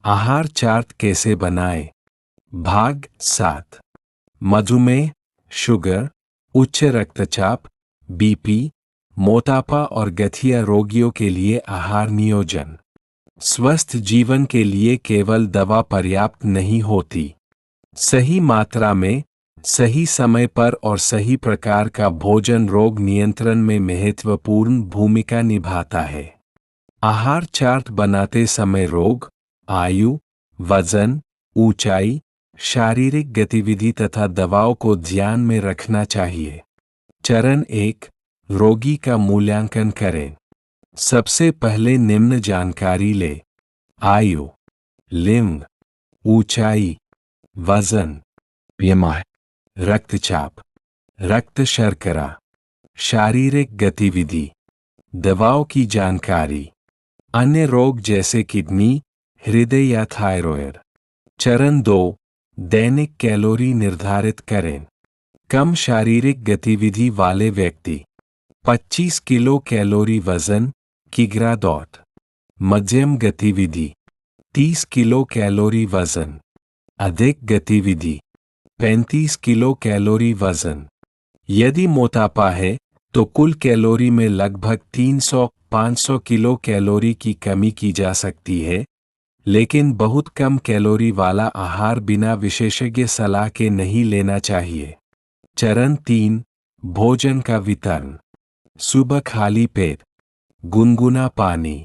आहार चार्ट कैसे बनाएं? भाग 7। मधुमेह, शुगर, उच्च रक्तचाप, बीपी, मोटापा और गठिया रोगियों के लिए आहार नियोजन। स्वस्थ जीवन के लिए केवल दवा पर्याप्त नहीं होती। सही मात्रा में, सही समय पर और सही प्रकार का भोजन रोग नियंत्रण में महत्वपूर्ण भूमिका निभाता है। आहार चार्ट बनाते समय रोग, आयु, वजन, ऊंचाई, शारीरिक गतिविधि तथा दवाओं को ध्यान में रखना चाहिए। चरण 1, रोगी का मूल्यांकन करें। सबसे पहले निम्न जानकारी लें। आयु, लिंग, ऊंचाई, वजन, बीएमआई, रक्तचाप, रक्त शर्करा, शारीरिक गतिविधि, दवाओं की जानकारी, अन्य रोग जैसे किडनी, हृदय या थायराइड। चरण 2, दैनिक कैलोरी निर्धारित करें। कम शारीरिक गतिविधि वाले व्यक्ति 25 किलो कैलोरी वजन, किग्रा दौड़। मध्यम गतिविधि 30 किलो कैलोरी वजन। अधिक गतिविधि 35 किलो कैलोरी वजन। यदि मोटापा है तो कुल कैलोरी में लगभग 300-500 किलो कैलोरी की कमी की जा सकती है, लेकिन बहुत कम कैलोरी वाला आहार बिना विशेषज्ञ सलाह के नहीं लेना चाहिए। चरण 3, भोजन का वितरण। सुबह खाली पेट, गुनगुना पानी।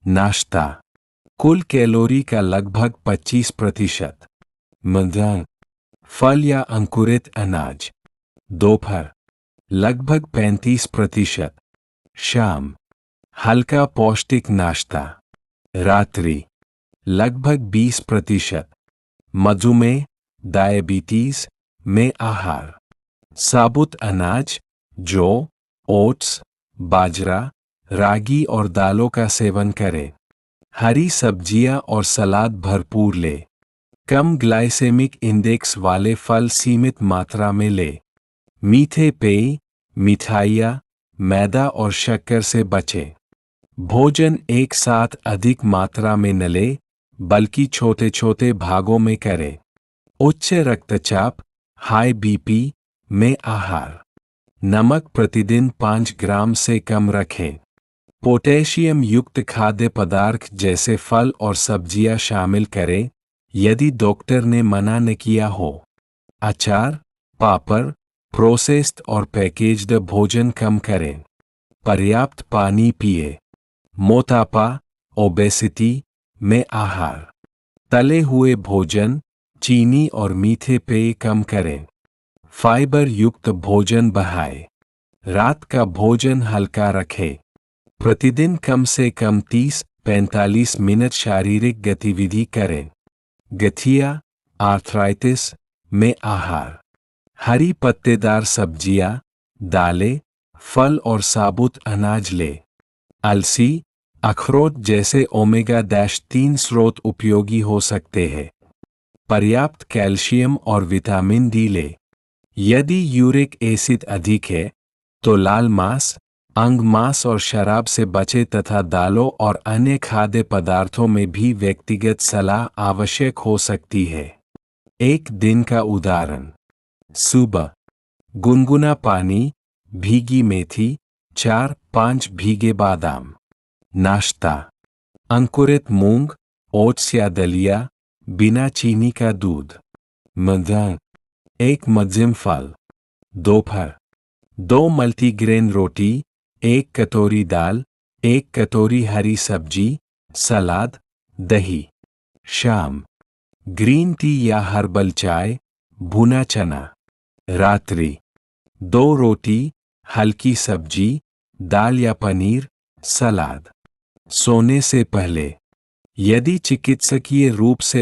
नाश्ता, कुल कैलोरी का लगभग 25%। मध्याह्न, फल या अंकुरित अनाज। दोपहर, लगभग 35%। शाम, हल्का पौष्टिक नाश्ता। रात्रि, लगभग 20%। मधुमेह, डायबिटीज में आहार। साबुत अनाज, जौ, ओट्स, बाजरा, रागी और दालों का सेवन करें। हरी सब्जियां और सलाद भरपूर लें। कम ग्लाइसेमिक इंडेक्स वाले फल सीमित मात्रा में लें। मीठे पेय, मिठाइयाँ, मैदा और शक्कर से बचें। भोजन एक साथ अधिक मात्रा में न लें, बल्कि छोटे छोटे भागों में करें। उच्च रक्तचाप, हाई बीपी में आहार। नमक प्रतिदिन 5 ग्राम से कम रखें। पोटेशियम युक्त खाद्य पदार्थ जैसे फल और सब्जियां शामिल करें, यदि डॉक्टर ने मना न किया हो। अचार, पापड़, प्रोसेस्ड और पैकेज्ड भोजन कम करें। पर्याप्त पानी पिए। मोटापा, ओबेसिटी में आहार। तले हुए भोजन, चीनी और मीठे पेय कम करें। फाइबर युक्त भोजन बढ़ाएं। रात का भोजन हल्का रखें। प्रतिदिन कम से कम 30-45 मिनट शारीरिक गतिविधि करें। गठिया, आर्थराइटिस में आहार। हरी पत्तेदार सब्जियां, दालें, फल और साबुत अनाज लें। अलसी, अखरोट जैसे ओमेगा-3 स्रोत उपयोगी हो सकते हैं। पर्याप्त कैल्शियम और विटामिन डी लें। यदि यूरिक एसिड अधिक है तो लाल मांस, अंग मांस और शराब से बचें तथा दालों और अन्य खाद्य पदार्थों में भी व्यक्तिगत सलाह आवश्यक हो सकती है। एक दिन का उदाहरण। सुबह, गुनगुना पानी, भीगी मेथी, 4-5 भीगे बादाम। नाश्ता, अंकुरित मूंग, ओट्स या दलिया, बिना चीनी का दूध। मध्याह्न, एक मध्यम फल। दोपहर, 2 मल्टीग्रेन रोटी, 1 कटोरी दाल, 1 कटोरी हरी सब्जी, सलाद, दही। शाम, ग्रीन टी या हर्बल चाय, भुना चना। रात्रि, 2 रोटी, हल्की सब्जी, दाल या पनीर, सलाद। सोने से पहले, यदि चिकित्सकीय रूप से